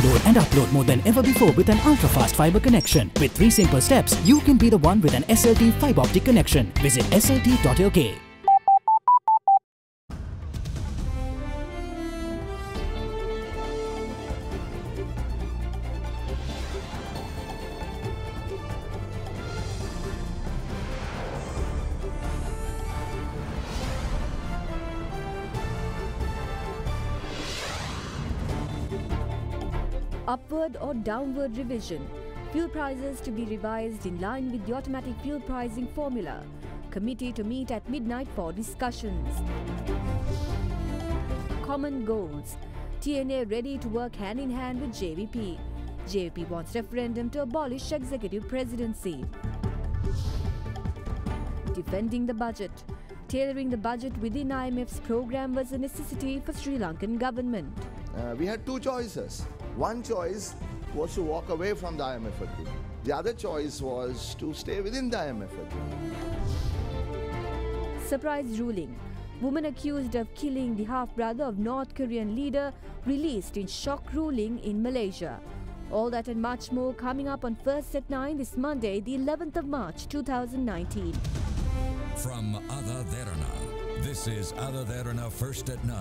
Download and upload more than ever before with an ultra-fast fiber connection. With 3 simple steps, you can be the one with an SLT fiber optic connection. Visit slt.lk. Upward or downward revision. Fuel prices to be revised in line with the automatic fuel pricing formula. Committee to meet at midnight for discussions. Common goals. TNA ready to work hand in hand with JVP. JVP wants referendum to abolish executive presidency. Defending the budget. Tailoring the budget within IMF's program was a necessity for Sri Lankan government. We had 2 choices. One choice was to walk away from the IMF agreement. The other choice was to stay within the IMF agreement. Surprise ruling. Woman accused of killing the half-brother of North Korean leader released in shock ruling in Malaysia. All that and much more coming up on First at 9 this Monday, the 11th of March 2019. From Ada Derana, this is Ada Derana First at 9.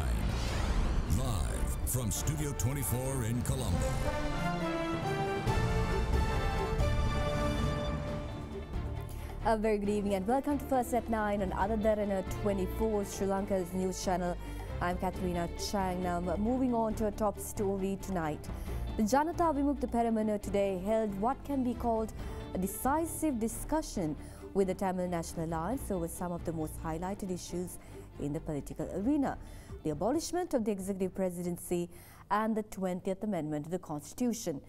Live from Studio 24 in Colombo. A very good evening and welcome to First at 9 on Ada Derana 24, Sri Lanka's news channel. I'm Katharina Chang. Now moving on to a top story tonight. The Janata Vimukta Peramana today held what can be called a decisive discussion with the Tamil National Alliance over some of the most highlighted issues in the political arena. The abolishment of the executive presidency and the 20th Amendment to the Constitution.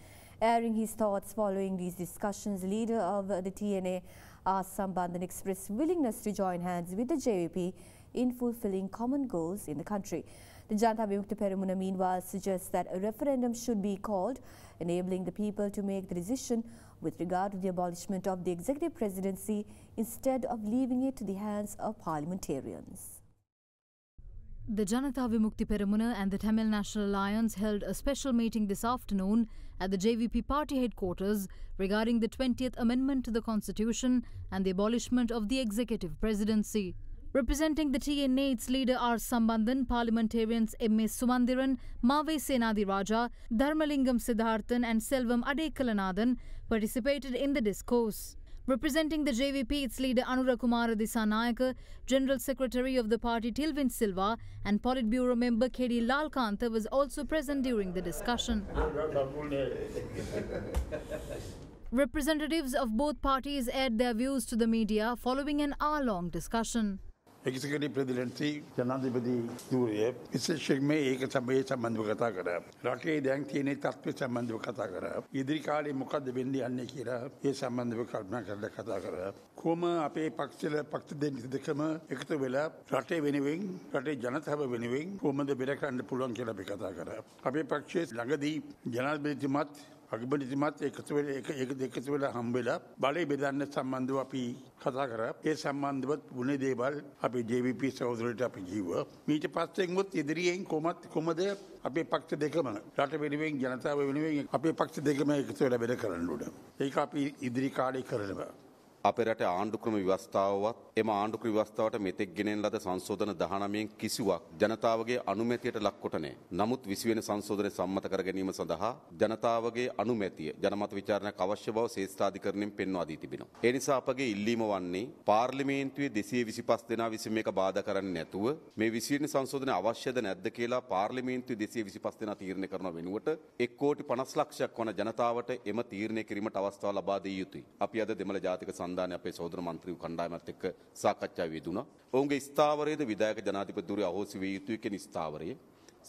Airing his thoughts following these discussions, leader of the TNA, R. Sambandhan, expressed willingness to join hands with the JVP in fulfilling common goals in the country. The Janata Vimukta Peramuna meanwhile suggests that a referendum should be called, enabling the people to make the decision with regard to the abolishment of the executive presidency instead of leaving it to the hands of parliamentarians. The Janata Vimukti Peramuna and the Tamil National Alliance held a special meeting this afternoon at the JVP party headquarters regarding the 20th Amendment to the Constitution and the abolishment of the executive presidency. Representing the TNA, its leader R. Sambandhan, parliamentarians M. A. Sumandiran, Mave Senadi Raja, Dharmalingam Siddharthan and Selvam Adekalanathan participated in the discourse. Representing the JVP, its leader Anura Kumara Dissanayaka, General Secretary of the party Tilvin Silva and Politburo member K.D. Lalkantha was also present during the discussion. Representatives of both parties aired their views to the media following an hour-long discussion. Executive presidency ජනාධිපති ධූරය විශේෂයෙන්ම ඒක සමයේ සම්බන්ධව කතා කරා. රටේ දැන් තියෙන තත්ත්වය සම්බන්ධව කතා කරා. ඉදිරි කාලේ මොකද්ද වෙන්නේ යන්නේ කියලා ඒ සම්බන්ධව කල්පනා කරලා කතා කරා. කොහොම අපේ පක්ෂ දෙකම එකතු වෙලා රටේ වෙනුවෙන් රටේ ජනතාව වෙනුවෙන් කොහොමද බෙර කරන්න පුළුවන් කියලා අපි කතා කරා. අපේ පක්ෂයේ ළඟදී ජනාධිපතිතුමත් අගමැතිතුමත් එකතු වෙලා හම්බෙලා බලය බෙදන්න සම්බන්ධව අපි කතා කරා. ඒ සම්බන්ධව වුණේ දේවල් අපි JVP සහෝදරයට අපි කිව්වා. ඊට පස්සෙන් උත් ඉදිරියෙන් කොහමද අපේ පක්ෂ දෙකම රට වෙනුවෙන් ජනතාව වෙනුවෙන් අපේ පක්ෂ දෙකම එකතු වෙලා බෙද කරන්න ඕන. ඒක අපි ඉදිරි කාලේ කරනවා. අපේ රටේ ආණ්ඩුක්‍රම ව්‍යවස්ථාවවත් එම ආණ්ඩුක්‍රම ව්‍යවස්ථාවට මෙතෙක් ගෙනෙන ලද සංශෝධන 19න් කිසිවක් ජනතාවගේ අනුමැතියට ලක්කොට නැහැ. නමුත් 20 වෙනි සංශෝධනය සම්මත කර ගැනීම සඳහා ජනතාවගේ අනුමැතිය ජනමත විචාරණයක් අවශ්‍ය බව ශ්‍රේෂ්ඨාධිකරණයෙන් පෙන්වා දී තිබෙනවා. ඒ නිසා අපගේ ඉල්ලීම වන්නේ පාර්ලිමේන්තුවේ 225 දෙනා විසින් මේක බාධා කරන්නේ නැතුව මේ 20 වෙනි සංශෝධනය අවශ්‍යද නැද්ද කියලා පාර්ලිමේන්තුවේ 225 දෙනා තීරණය කරන වෙනුවට 1 කෝටි 50 ලක්ෂයක් වන ජනතාවට එම තීරණය කිරීමට අවස්ථාව ලබා දිය යුතුයි. අපි අද දෙමළ ජාතික අපේ සහෝදර මන්ත්‍රී කණ්ඩායමත් එක්ක සාකච්ඡා යෙදුණා. ඔවුන්ගේ ස්ථාවරයේද විධායක ජනාධිපතිවරයා අහෝසි විය යුතුයි කියන ස්ථාවරයේ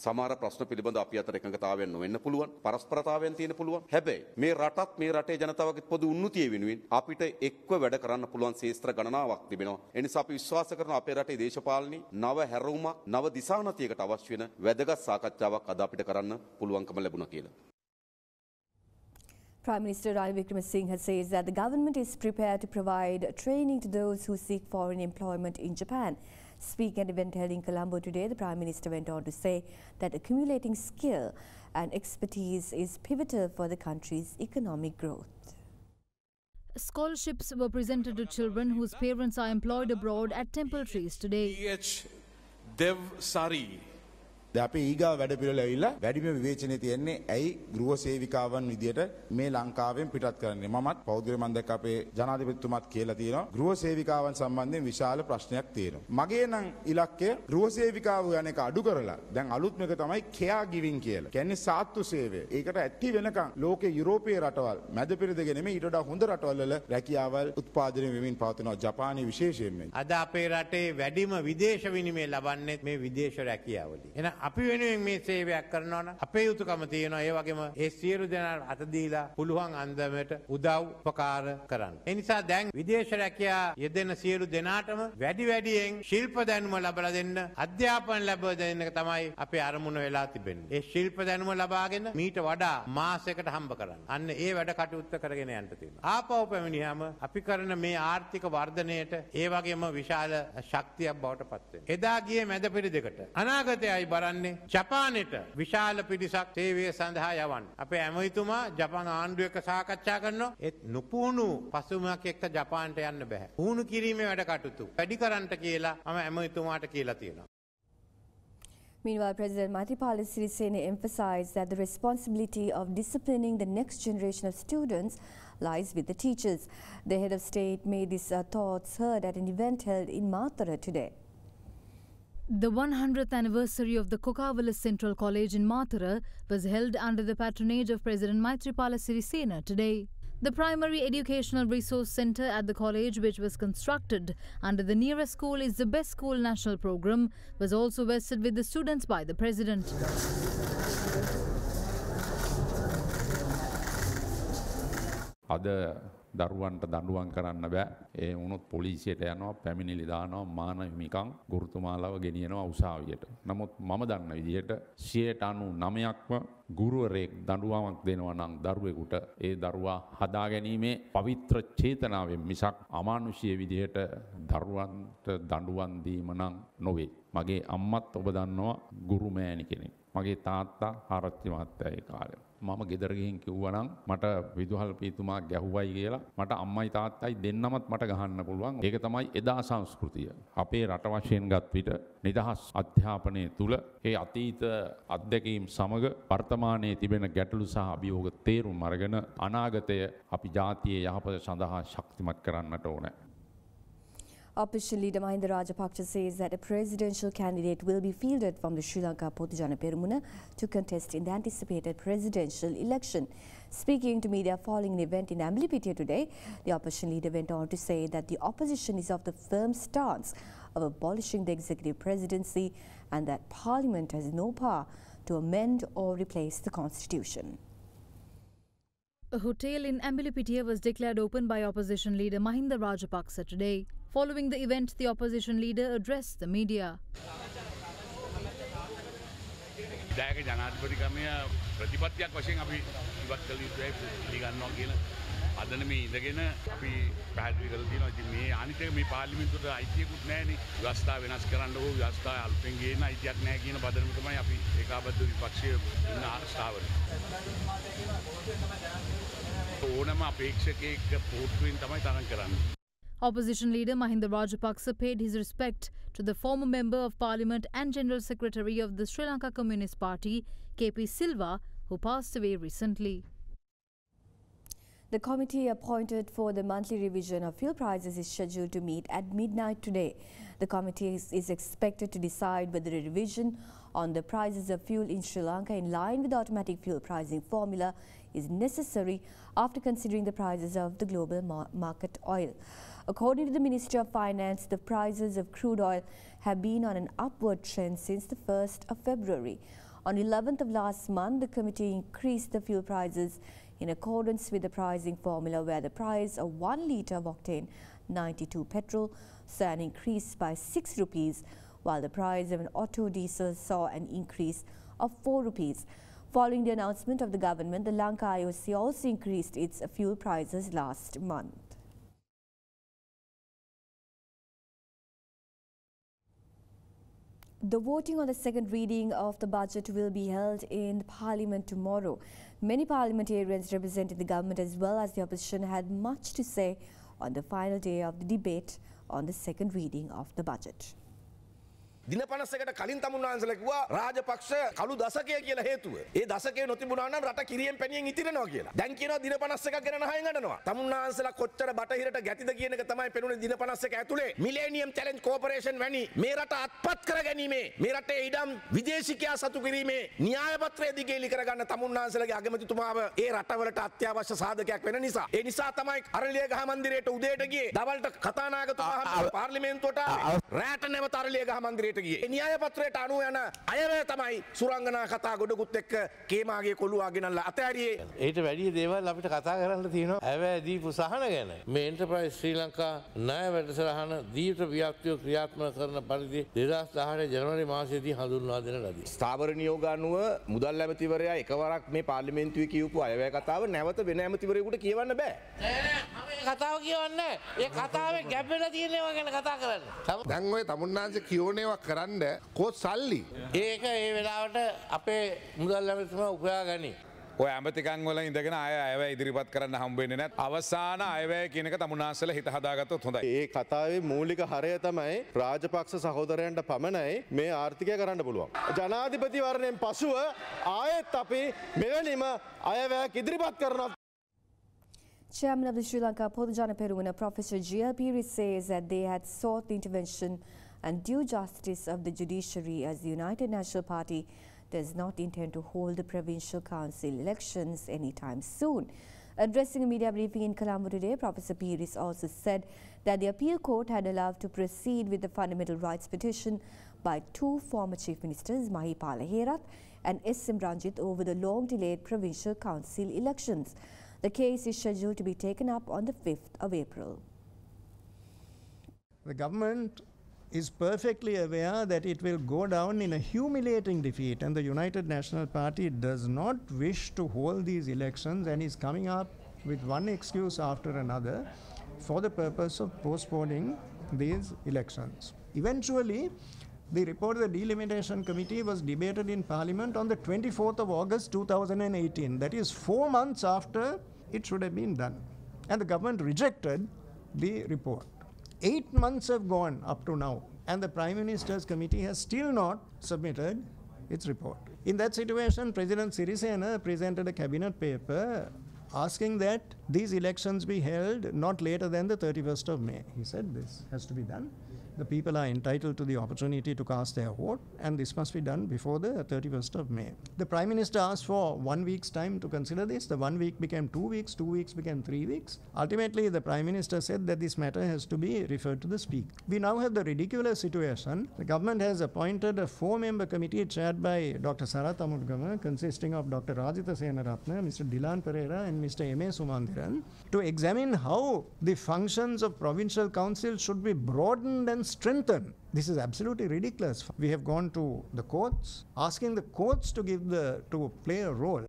සමහර ප්‍රශ්න පිළිබඳව අපි අතර එකඟතාවයක් නොවෙන්න පුළුවන්. පරස්පරතාවයන් තියෙන පුළුවන්. හැබැයි මේ රටත් මේ රටේ ජනතාවගේ පොදු උන්නතිය වෙනුවෙන් අපිට එක්ව වැඩ කරන්න පුළුවන් ශේත්‍ර ගණනාවක් තිබෙනවා. ඒ නිසා අපි විශ්වාස කරනවා අපේ රටේ දේශපාලනයේ නව හැරවුමක් නව දිශානතියකට අවශ්‍ය වෙන වැදගත් සාකච්ඡාවක් අද අපිට කරන්න පුළුවන්කම ලැබුණා කියලා. Prime Minister Ranil Wickremesinghe says that the government is prepared to provide training to those who seek foreign employment in Japan. Speaking at an event held in Colombo today, the Prime Minister went on to say that accumulating skill and expertise is pivotal for the country's economic growth. Scholarships were presented to children whose parents are employed abroad at Temple Trees today. H. Dev Sari. අපි ඊගා වැඩ පිළිවෙල ඇවිල්ලා වැඩිම විවේචනයේ තියෙන්නේ ඇයි ගෘහ සේවිකාවන් විදියට මේ ලංකාවෙන් පිටත් කරන්නේ මමත් පෞද්ගලික මම දැක්ක අපේ ජනාධිපතිතුමාත් කියලා තියෙනවා ගෘහ සේවිකාවන් සම්බන්ධයෙන් විශාල ප්‍රශ්නයක් තියෙනවා මගේ නම් ඉලක්කය ගෘහ සේවිකාව යන එක අඩු කරලා දැන් අලුත්ම එක තමයි කෙයා ගිවිං කියලා කියන්නේ සාත්තු සේවය ඒකට ඇටි වෙනකන් ලෝකේ යුරෝපීය රටවල් මැද පෙරදිග නෙමෙයි ඊට වඩා හොඳ රටවල් වල රැකියාවල් උත්පාදනය වෙමින් පවතිනවා ජපානයේ විශේෂයෙන්ම අද අපේ රටේ වැඩිම විදේශ විනිමය ලබන්නේ මේ විදේශ රැකියාවලින් එන අපි වෙනුවෙන් මේ සේවයක් කරනවා නම් අපේ යුතුයකම තියෙනවා ඒ වගේම ඒ සියලු දෙනා අත දීලා පුළුවන් අන්දමට උදව් උපකාර කරන්න. ඒ නිසා දැන් විදේශ රැකියා යෙදෙන සියලු දෙනාටම වැඩියෙන් ශිල්ප දැනුම ලබා දෙන්න අධ්‍යාපන ලැබව දෙන්න එක තමයි අපේ අරමුණ වෙලා තිබෙන්නේ. ඒ ශිල්ප දැනුම ලබාගෙන මීට වඩා මාසයකට හම්බ කරන්න. අන්න ඒ වැඩ කටයුත්ත කරගෙන යන්න තියෙනවා. ආපහු පැමිණියාම අපි කරන මේ ආර්ථික වර්ධනයට ඒ වගේම විශාල ශක්තියක් බවට පත් වෙනවා. එදා ගියේ මැද පෙරදිගට අනාගතයයි බරන්නේ ජපානයට විශාල පිරිසක් සේවය සඳහා යවන්න. අපේ ඇමතිතුමා ජපාන ආණ්ඩුව එක්ක සාකච්ඡා කරනවා. ඒත් නුපුහුණු පසුබිමක් එක්ක ජපානට යන්න බෑ. පුහුණු කිරීමේ වැඩ කටයුතු වැඩි කරන්නට කියලා මම ඇමතිතුමාට කියලා තියෙනවා. Meanwhile, President Maithripala Sirisena emphasized that the responsibility of disciplining the next generation of students lies with the teachers. The head of state made his thoughts heard at an event held in Mathura today. The 100th anniversary of the Kokawala Central College in Mathura was held under the patronage of President Maithripala Sirisena today. The primary educational resource centre at the college, which was constructed under the nearest school is the Best School National Programme, was also vested with the students by the President. Other දරුවන්ට දඬුවම් කරන්න බෑ. ඒ වුණොත් පොලිසියට යනවා, පැමිණිලි දානවා, මානව හිමිකම් ගුරුතුමාලව ගෙනියනවා උසාවියට. නමුත් මම දන්න විදිහට 99%ක්ම ගුරුවරයෙක් දඬුවමක් දෙනවා නම් දරුවෙකුට ඒ දරුවා හදා ගැනීමේ පවිත්‍ර චේතනාවෙන් මිසක් අමානුෂීය විදිහට දරුවන්ට දඬුවම් දීම නම් නොවේ. මගේ අම්මත් ඔබ දන්නවා ගුරු මෑණි කෙනෙක්. මගේ තාත්තා ආරච්චි මහත්තයා ඒ කාලේ මම ගෙදර ගිහින් කිව්වනම් මට විදුහල් පීතුමා ගැහුවයි කියලා මට අම්මයි තාත්තයි දෙන්නමත් මට ගහන්න පුළුවන්. ඒක තමයි එදා සංස්කෘතිය. අපේ රට වශයෙන් ගත් විට නිදහස් අධ්‍යාපනයේ තුල ඒ අතීත අත්දැකීම් සමග වර්තමානයේ තිබෙන ගැටලු සහ අභියෝග තේරුම් අරගෙන අනාගතය අපි ජාතියේ යහපත සඳහා ශක්තිමත් කරන්නට ඕනේ. Opposition leader Mahinda Rajapaksa says that a presidential candidate will be fielded from the Sri Lanka Potujana Perumuna to contest in the anticipated presidential election. Speaking to media following an event in Amblipitia today, the opposition leader went on to say that the opposition is of the firm stance of abolishing the executive presidency and that Parliament has no power to amend or replace the constitution. A hotel in Amblipitia was declared open by opposition leader Mahinda Rajapaksa today. Following the event, the opposition leader addressed the media. දායක ජනාධිපතිකමය ප්‍රතිපත්තියක් වශයෙන් අපි ඉවත් කළ යුතුයි පිළිගන්නවා කියන අදන මේ ඉඳගෙන අපි පැහැදිලි කරලා තියෙනවා. ඉතින් මේ අනිත් එක මේ පාර්ලිමේන්තුවට අයිතියකුත් නැහැනේ. ව්‍යවස්ථා වෙනස් කරන්න ඕන ව්‍යවස්ථා අලුතෙන් ගේන අයිතියක් නැහැ කියන පදනම තමයි අපි ඒකාබද්ධ විපක්ෂයේ ඉන්න ස්ථාවරය. ඕනම අපේක්ෂකයෙක් පොට්ටුවෙන් තමයි තරම් කරන්නේ. Opposition leader Mahinda Rajapaksa paid his respect to the former Member of Parliament and General Secretary of the Sri Lanka Communist Party, KP Silva, who passed away recently. The committee appointed for the monthly revision of fuel prices is scheduled to meet at midnight today. The committee is expected to decide whether a revision on the prices of fuel in Sri Lanka in line with the automatic fuel pricing formula is necessary after considering the prices of the global market oil. According to the Ministry of Finance, the prices of crude oil have been on an upward trend since the 1st of February. On 11th of last month, the committee increased the fuel prices in accordance with the pricing formula, where the price of 1 litre of octane 92 petrol saw an increase by 6 rupees, while the price of an auto diesel saw an increase of 4 rupees. Following the announcement of the government, the Lanka IOC also increased its fuel prices last month. The voting on the second reading of the budget will be held in Parliament tomorrow. Many parliamentarians representing the government as well as the opposition had much to say on the final day of the debate on the second reading of the budget. දින 50කට කලින් තමුන්නාන්සලා කිව්වා රාජපක්ෂ කළු දශකය කියලා හේතුව. ඒ දශකය නොතිබුණා නම් රට කිරියෙන් පැණියෙන් ඉතිරෙනවා කියලා. දැන් කියනවා දින 51ක් ගැන නහයෙන් අඬනවා. තමුන්නාන්සලා කොච්චර බටහිරට ගැතිද කියන එක තමයි පෙනුනේ දින 51 ඇතුලේ. මිලේනියම් චැලෙන්ජ් කෝපරේෂන් වැනි මේ රට අත්පත් කරගැනීමේ මේ රටේ ඉඩම් විදේශිකයා සතු කිරීමේ න්‍යාය පත්‍රය දිගේලි කරගන්න තමුන්නාන්සලාගේ අගමැතිතුමාව ඒ රටවලට අත්‍යවශ්‍ය සාධකයක් වෙන නිසා. ඒ නිසා තමයි අරලියගහ මන්දිරයට උදේට ගියේ. දවල්ට කතානායකතුමා පාර්ලිමේන්තුවට රැට නැවත අරලියගහ මන්දිරයට න්‍යාය පත්‍රයට අනුව යන අයවැය තමයි සුරංගනා කතා ගොඩකුත් එක්ක කේමාගේ කොළුවා ගෙනල්ලා අතෑරියේ. ඊට වැඩි දේවල් අපිට කතා කරන්න තියෙනවා ඇවැය දීපු සහන ගැන. මේ එන්ටර්ප්‍රයිස් ශ්‍රී ලංකා ණය වැඩසටහන දීර්ඝ ව්‍යාප්තිය ක්‍රියාත්මක කරන පරිදි 2018 ජනවාරි මාසයේදී හඳුන්වා දෙන ලදී. ස්ථාවර නියෝග අනුව මුදල් ඇමතිවරයා එකවරක් මේ පාර්ලිමේන්තුවේ කියවපු අයවැය කතාව නැවත වෙන ඇමතිවරයෙකුට කියවන්න බෑ. කතාව කියවන්නේ ඒ කතාවේ ගැප් වෙලා තියෙන ඒවා ගැන කතා කරන්න. දැන් ඔය තමුන්නාන්සේ කියෝනේවා කරන්න කොත් සල්ලි. ඒක ඒ වෙලාවට අපේ මුදල් ඇමතිතුමා උපයා ගනි. ඔය ඇමතිකන් වල ඉඳගෙන අයවැය ඉදිරිපත් කරන්න හම්බ වෙන්නේ නැත්. අවසාන අයවැය කියන එක තමුන්නාන්සලා හිත හදාගත්තොත් හොඳයි. ඒ කතාවේ මූලික හරය තමයි රාජපක්ෂ සහෝදරයන්ට පමණයි මේ ආර්ථිකය කරන්න පුළුවන්. ජනාධිපතිවරණයෙන් පසුව ආයෙත් අපි මෙවැනිම අයවැයක් ඉදිරිපත් කරනවා. Chairman of the Sri Lanka Podujana Perumana, Professor G.L. Piri says that they had sought the intervention and due justice of the judiciary as the United National Party does not intend to hold the provincial council elections anytime soon. Addressing a media briefing in Colombo today, Professor Piri also said that the appeal court had allowed to proceed with the fundamental rights petition by two former chief ministers, Mahipala Herath and S.M. Ranjit, over the long-delayed provincial council elections. The case is scheduled to be taken up on the 5th of April. The government is perfectly aware that it will go down in a humiliating defeat, and the United National Party does not wish to hold these elections and is coming up with one excuse after another for the purpose of postponing these elections. Eventually, the report of the Delimitation Committee was debated in Parliament on the 24th of August 2018. That is 4 months after it should have been done. And the government rejected the report. 8 months have gone up to now, and the Prime Minister's Committee has still not submitted its report. In that situation, President Sirisena presented a cabinet paper asking that these elections be held not later than the 31st of May. He said this has to be done. The people are entitled to the opportunity to cast their vote, and this must be done before the 31st of May. The Prime Minister asked for 1 week's time to consider this. The 1 week became 2 weeks, 2 weeks became 3 weeks. Ultimately, the Prime Minister said that this matter has to be referred to the Speaker. We now have the ridiculous situation. The government has appointed a 4-member committee chaired by Dr. Sarath Amudgama, consisting of Dr. Rajitha Senaratne, Mr. Dilan Pereira and Mr. M.A. Sumandiran, to examine how the functions of provincial councils should be broadened and strengthened. This is absolutely ridiculous. We have gone to the courts, asking the courts to play a role.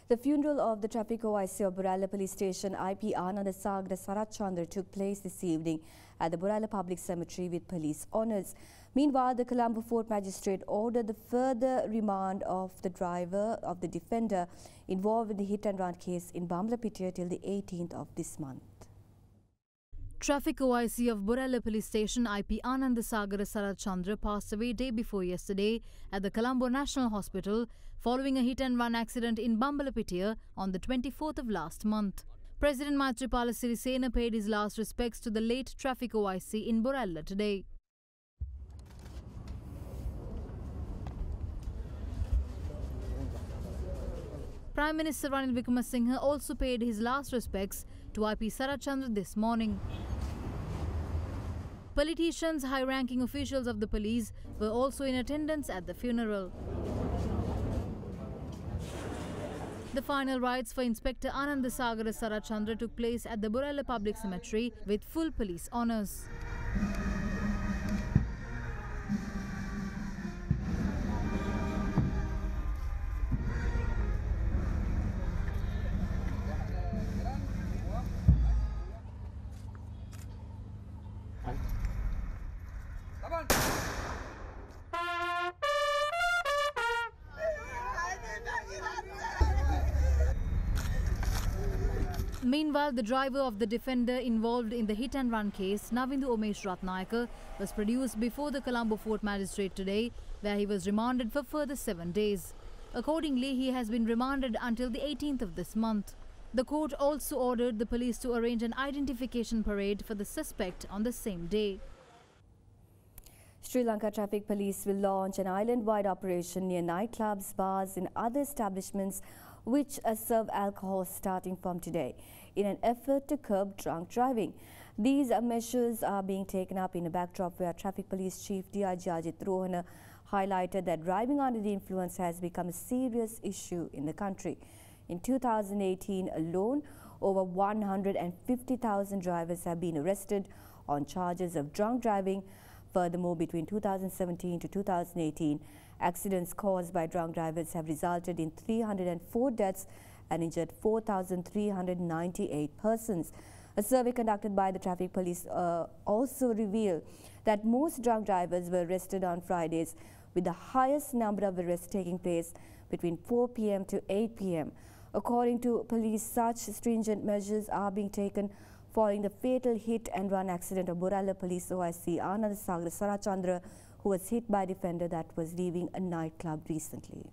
The funeral of the traffic OIC of Borala Police Station, IP Anandasagar Sarat Chandra, took place this evening at the Borala Public Cemetery with police honours. Meanwhile, the Colombo Fort Magistrate ordered the further remand of the driver of the defender involved in the hit-and-run case in Bamlapitia till the 18th of this month. Traffic OIC of Borala Police Station IP Anandasagar Sarat Chandra passed away day before yesterday at the Colombo National Hospital following a hit-and-run accident in Bambalapitiya on the 24th of last month. President Maithripala Sirisena paid his last respects to the late Traffic OIC in Borala today. Prime Minister Ranil Wickremesinghe also paid his last respects to IP Sarat Chandra this morning. Politicians, high-ranking officials of the police were also in attendance at the funeral. The final rites for Inspector Anandasagar Sarat Chandra took place at the Borala Public Cemetery with full police honours. Meanwhile, the driver of the defender involved in the hit-and-run case, Navindu Umesh Ratnayaka, was produced before the Colombo Fort Magistrate today, where he was remanded for further 7 days. Accordingly, he has been remanded until the 18th of this month. The court also ordered the police to arrange an identification parade for the suspect on the same day. Sri Lanka Traffic Police will launch an island-wide operation near nightclubs, bars and other establishments which serve alcohol starting from today in an effort to curb drunk driving. These measures are being taken up in a backdrop where Traffic Police Chief DIG Ajit Rohana highlighted that driving under the influence has become a serious issue in the country. In 2018 alone, over 150,000 drivers have been arrested on charges of drunk driving. Furthermore, between 2017 to 2018, accidents caused by drunk drivers have resulted in 304 deaths and injured 4,398 persons. A survey conducted by the Traffic Police also revealed that most drunk drivers were arrested on Fridays, with the highest number of arrests taking place between 4 p.m. to 8 p.m. According to police, such stringent measures are being taken following the fatal hit-and-run accident of Borala Police OIC Anand Sagar Sarachandra, who was hit by a defender that was leaving a nightclub recently.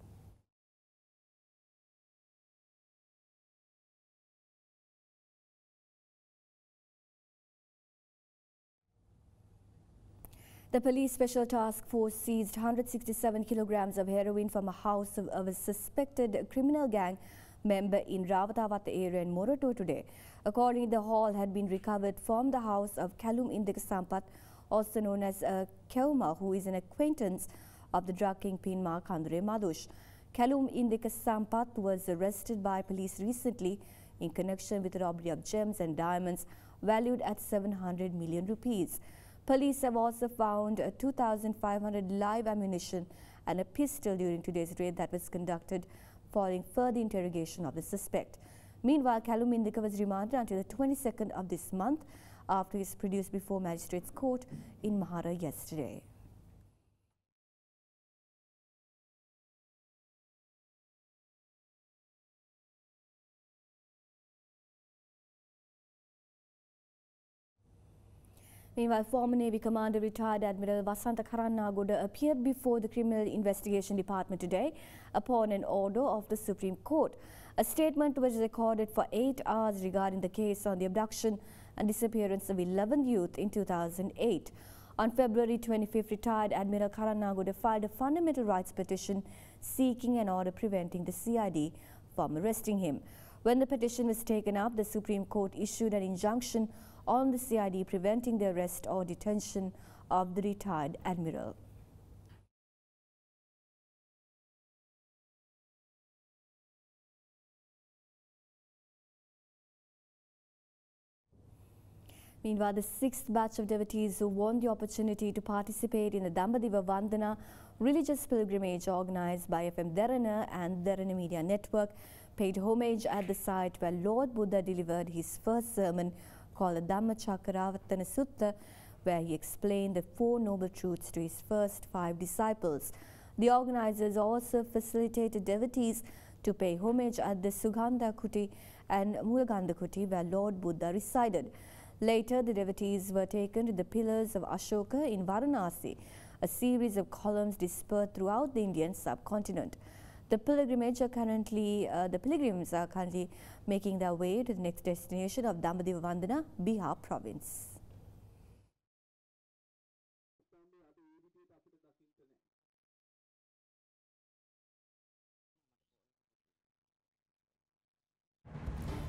The police special task force seized 167 kilograms of heroin from a house of a suspected criminal gang member in Rawatawata area in Morato today. Accordingly, the haul had been recovered from the house of Kalum Indika Sampat, also known as Keuma, who is an acquaintance of the drug kingpin Markandre Madush. Kalum Indika Sampat was arrested by police recently in connection with the robbery of gems and diamonds valued at 700 million rupees. Police have also found 2,500 live ammunition and a pistol during today's raid that was conducted following further interrogation of the suspect. Meanwhile, Kalum Indika was remanded until the 22nd of this month after he was produced before Magistrates Court in Mahara yesterday. Meanwhile, former Navy Commander retired Admiral Vasanta Karannagoda appeared before the Criminal Investigation Department today upon an order of the Supreme Court. A statement was recorded for 8 hours regarding the case on the abduction and disappearance of 11 youth in 2008. On February 25th, retired Admiral Karannagoda filed a fundamental rights petition seeking an order preventing the CID from arresting him. When the petition was taken up, the Supreme Court issued an injunction on the CID preventing the arrest or detention of the retired admiral. Meanwhile, the 6th batch of devotees who won the opportunity to participate in the Dambadiva Vandana religious pilgrimage organized by FM Derana and Derana Media Network paid homage at the site where Lord Buddha delivered his first sermon called the Dhammacakkaravаттana Sutta, where he explained the 4 noble truths to his first 5 disciples. The organizers also facilitated devotees to pay homage at the Sugandha Kuti and Mulagandha Kuti, where Lord Buddha resided. Later, the devotees were taken to the pillars of Ashoka in Varanasi, a series of columns dispersed throughout the Indian subcontinent. The pilgrims are currently making their way to the next destination of Dambadiva Vandana, Bihar province.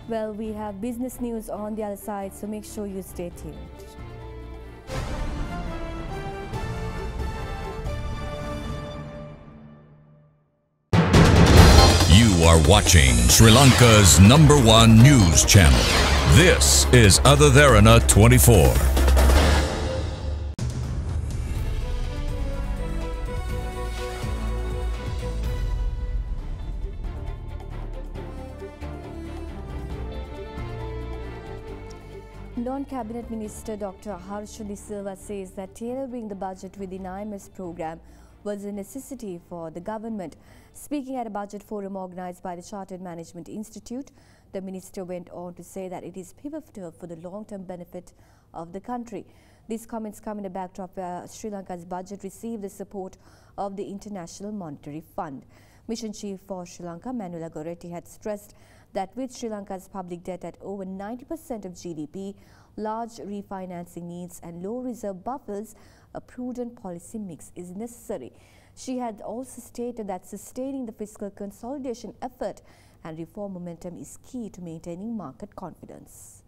Well, we have business news on the other side, so make sure you stay tuned. You are watching Sri Lanka's #1 news channel. This is Other Derana 24. Non-Cabinet Minister Dr. Harsha De Silva says that tailoring the budget within IMF's program was a necessity for the government. Speaking at a budget forum organised by the Chartered Management Institute, the minister went on to say that it is pivotal for the long-term benefit of the country. These comments come in a backdrop where Sri Lanka's budget received the support of the International Monetary Fund. Mission Chief for Sri Lanka, Manuela Goretti, had stressed that with Sri Lanka's public debt at over 90% of GDP, large refinancing needs and low reserve buffers, a prudent policy mix is necessary. She had also stated that sustaining the fiscal consolidation effort and reform momentum is key to maintaining market confidence.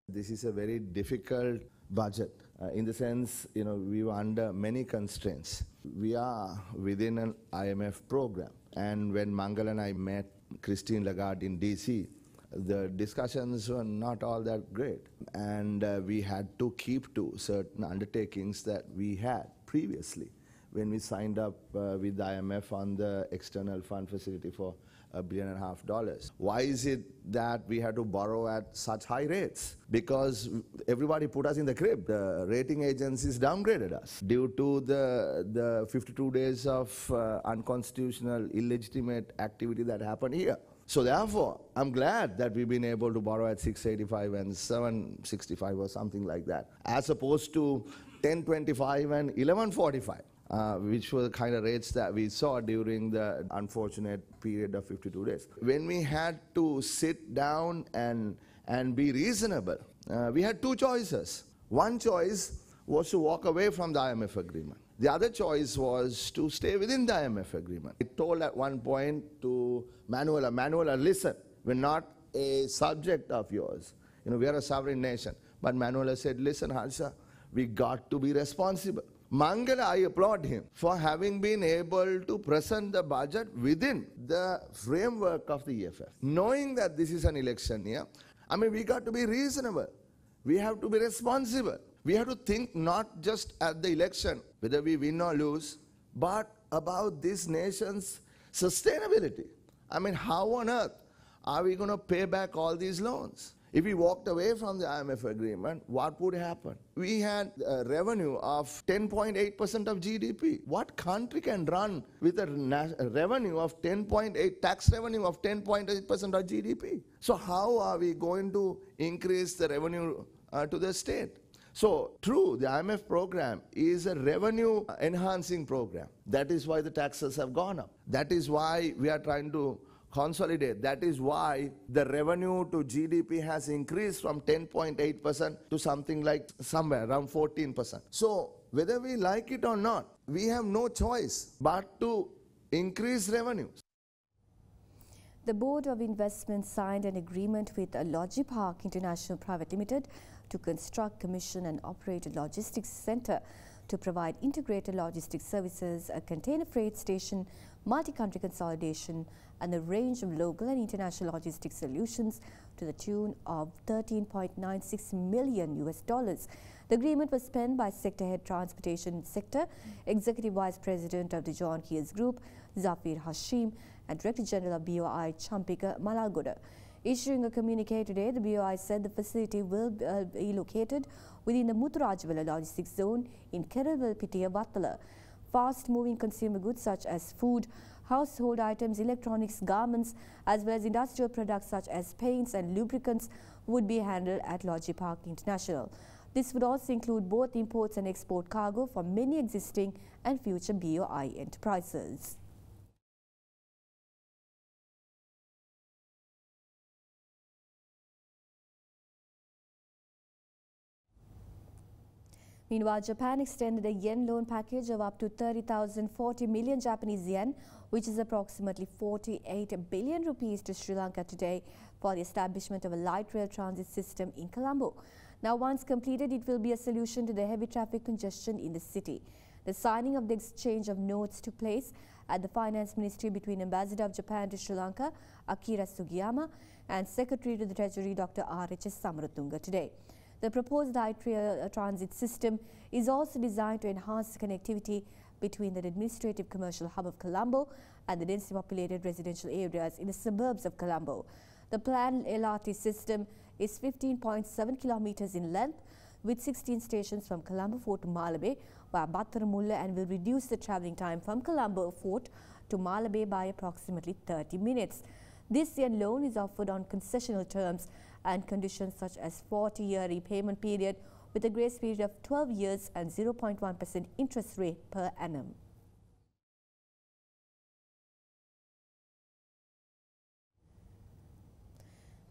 This is a very difficult budget in the sense, we were under many constraints. We are within an IMF program, and when Mangal and I met Christine Lagarde in DC, the discussions were not all that great, and we had to keep to certain undertakings that we had previously when we signed up with the IMF on the external fund facility for $1.5 billion. Why is it that we had to borrow at such high rates? Because everybody put us in the crib. The rating agencies downgraded us due to the 52 days of unconstitutional, illegitimate activity that happened here. So therefore, I'm glad that we've been able to borrow at 685 and 765 or something like that, as opposed to 1025 and 1145. Which were the kind of rates that we saw during the unfortunate period of 52 days. When we had to sit down and be reasonable, we had two choices. One choice was to walk away from the IMF agreement. The other choice was to stay within the IMF agreement. I told at one point to Manuela, listen, we're not a subject of yours. We are a sovereign nation. But Manuela said, listen, Harsha, we got to be responsible. Mangala, I applaud him for having been able to present the budget within the framework of the EFF. Knowing that this is an election year, we got to be reasonable. We have to be responsible. We have to think not just at the election, whether we win or lose, but about this nation's sustainability. How on earth are we going to pay back all these loans? If we walked away from the IMF agreement, what would happen? We had a revenue of 10.8% of GDP. What country can run with a revenue of 10.8, tax revenue of 10.8% of GDP? So how are we going to increase the revenue to the state? So true, the IMF program is a revenue enhancing program. That is why the taxes have gone up. That is why we are trying to consolidate. That is why the revenue to GDP has increased from 10.8% to something like somewhere around 14%. So whether we like it or not, we have no choice but to increase revenues. The Board of Investment signed an agreement with Logipark International Private Limited to construct, commission and operate a logistics centre to provide integrated logistics services, a container freight station, multi-country consolidation and a range of local and international logistics solutions to the tune of $13.96 million. The agreement was penned by Sector Head Transportation Sector, Executive Vice President of the John Kears Group, Zafir Hashim, and Director General of BOI, Champika Malagoda. Issuing a communique today, the BOI said the facility will be located within the Muthurajwala logistics zone in Keralpitiya, Vattala. Fast-moving consumer goods such as food, household items, electronics, garments, as well as industrial products such as paints and lubricants would be handled at Logipark International. This would also include both imports and export cargo for many existing and future BOI enterprises. Meanwhile, Japan extended a yen loan package of up to 30,040 million Japanese yen, which is approximately 48 billion rupees to Sri Lanka today for the establishment of a light rail transit system in Colombo. Now, once completed, it will be a solution to the heavy traffic congestion in the city. The signing of the exchange of notes took place at the Finance Ministry between Ambassador of Japan to Sri Lanka, Akira Sugiyama, and Secretary to the Treasury, Dr. R.H.S. Samaratunga today. The proposed light rail transit system is also designed to enhance the connectivity between the administrative commercial hub of Colombo and the densely populated residential areas in the suburbs of Colombo. The planned LRT system is 15.7 kilometers in length with 16 stations from Colombo Fort to Malabe, via Battaramulla and will reduce the travelling time from Colombo Fort to Malabe by approximately 30 minutes. This year loan is offered on concessional terms and conditions such as 40-year repayment period with a grace period of 12 years and 0.1% interest rate per annum.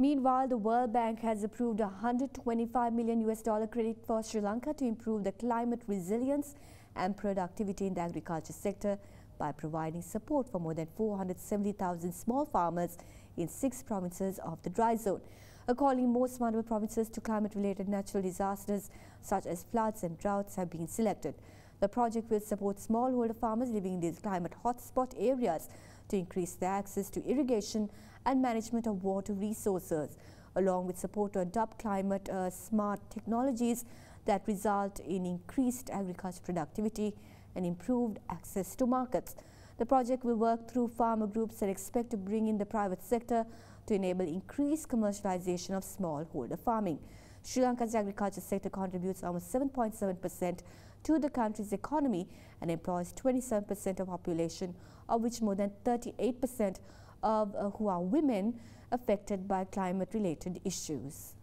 Meanwhile, the World Bank has approved a $125 million credit for Sri Lanka to improve the climate resilience and productivity in the agriculture sector by providing support for more than 470,000 small farmers in 6 provinces of the dry zone. According, most vulnerable provinces to climate-related natural disasters such as floods and droughts have been selected. The project will support smallholder farmers living in these climate hotspot areas to increase their access to irrigation and management of water resources, along with support to adopt climate-smart technologies that result in increased agricultural productivity and improved access to markets. The project will work through farmer groups and expect to bring in the private sector to enable increased commercialization of smallholder farming. Sri Lanka's agriculture sector contributes almost 7.7% to the country's economy and employs 27% of population, of which more than 38% of who are women affected by climate-related issues.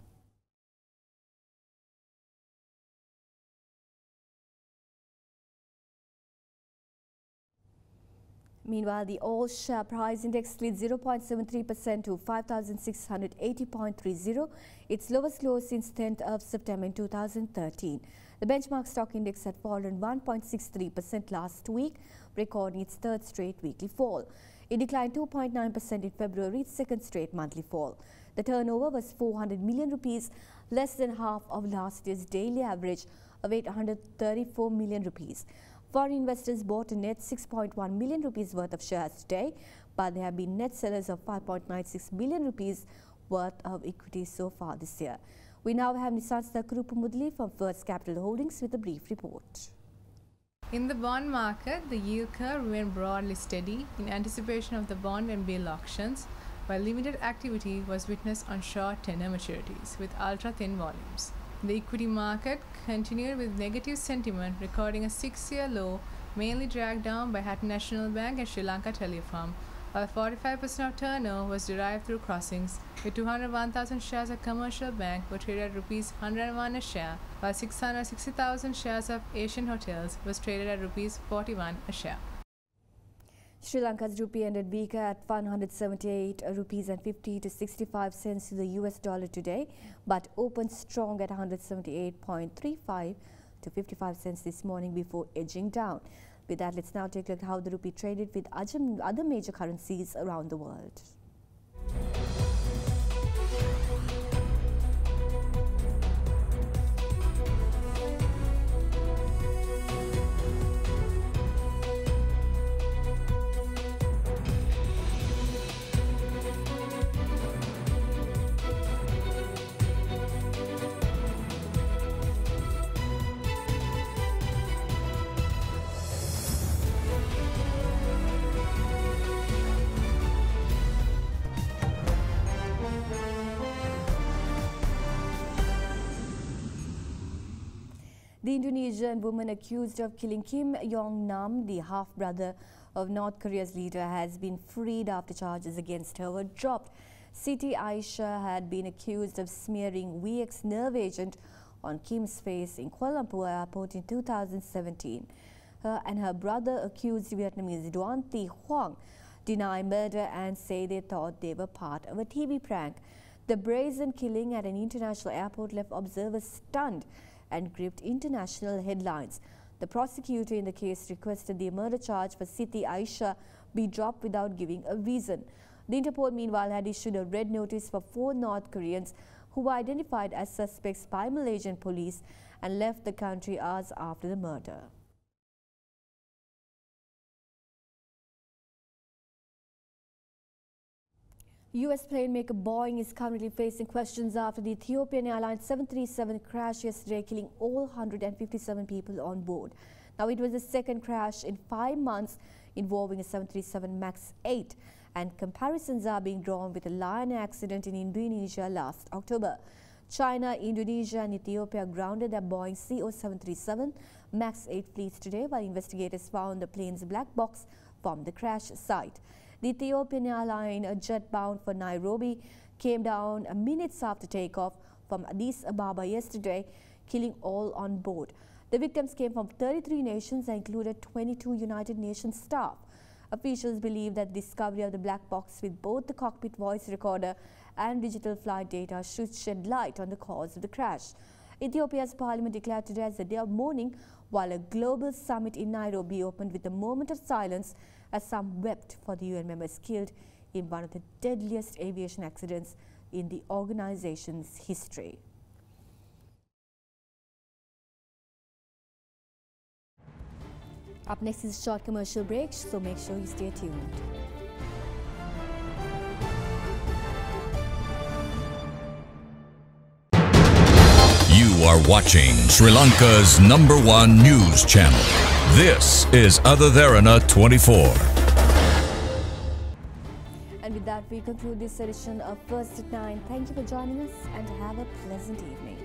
Meanwhile, the all-share price index slid 0.73% to 5,680.30, its lowest low since 10th of September in 2013. The benchmark stock index had fallen 1.63% last week, recording its 3rd straight weekly fall. It declined 2.9% in February, its 2nd straight monthly fall. The turnover was 400 million rupees, less than half of last year's daily average of 834 million rupees. Foreign investors bought a net 6.1 million rupees worth of shares today, but there have been net sellers of 5.96 billion rupees worth of equity so far this year. We now have Nisansta Kurupamudli from First Capital Holdings with a brief report. In the bond market, the yield curve remained broadly steady in anticipation of the bond and bill auctions, while limited activity was witnessed on short tenor maturities with ultra-thin volumes. The equity market continued with negative sentiment, recording a 6-year low, mainly dragged down by Hatton National Bank and Sri Lanka Telecom, while 45% of turnover was derived through crossings, with 201,000 shares of Commercial Bank were traded at Rs 101 a share, while 660,000 shares of Asian Hotels was traded at Rs 41 a share. Sri Lanka's rupee ended weaker at 178 rupees and 50 to 65 cents to the US dollar today, but opened strong at 178.35 to 55 cents this morning before edging down. With that, let's now take a look at how the rupee traded with other major currencies around the world. The Indonesian woman accused of killing Kim Jong-nam, the half-brother of North Korea's leader, has been freed after charges against her were dropped. Siti Aisyah had been accused of smearing VX nerve agent on Kim's face in Kuala Lumpur airport in 2017. Her and her brother, accused Vietnamese Duan Thi Huang, deny murder and say they thought they were part of a TV prank. The brazen killing at an international airport left observers stunned and gripped international headlines. The prosecutor in the case requested the murder charge for Siti Aisyah be dropped without giving a reason. The Interpol, meanwhile, had issued a red notice for 4 North Koreans who were identified as suspects by Malaysian police and left the country hours after the murder. US plane maker Boeing is currently facing questions after the Ethiopian Airlines 737 crash yesterday, killing all 157 people on board. Now, it was the second crash in 5 months involving a 737 MAX 8, and comparisons are being drawn with the Lion Air accident in Indonesia last October. China, Indonesia and Ethiopia grounded their Boeing CO-737 MAX 8 fleets today while investigators found the plane's black box from the crash site. The Ethiopian airline, jet bound for Nairobi, came down minutes after takeoff from Addis Ababa yesterday, killing all on board. The victims came from 33 nations and included 22 United Nations staff. Officials believe that the discovery of the black box with both the cockpit voice recorder and digital flight data should shed light on the cause of the crash. Ethiopia's parliament declared today as a day of mourning, while a global summit in Nairobi opened with a moment of silence as some wept for the UN members killed in one of the deadliest aviation accidents in the organization's history. Up next is a short commercial break, so make sure you stay tuned. You are watching Sri Lanka's #1 news channel. This is Other Derana 24. And with that, we conclude this edition of First at 9. Thank you for joining us and have a pleasant evening.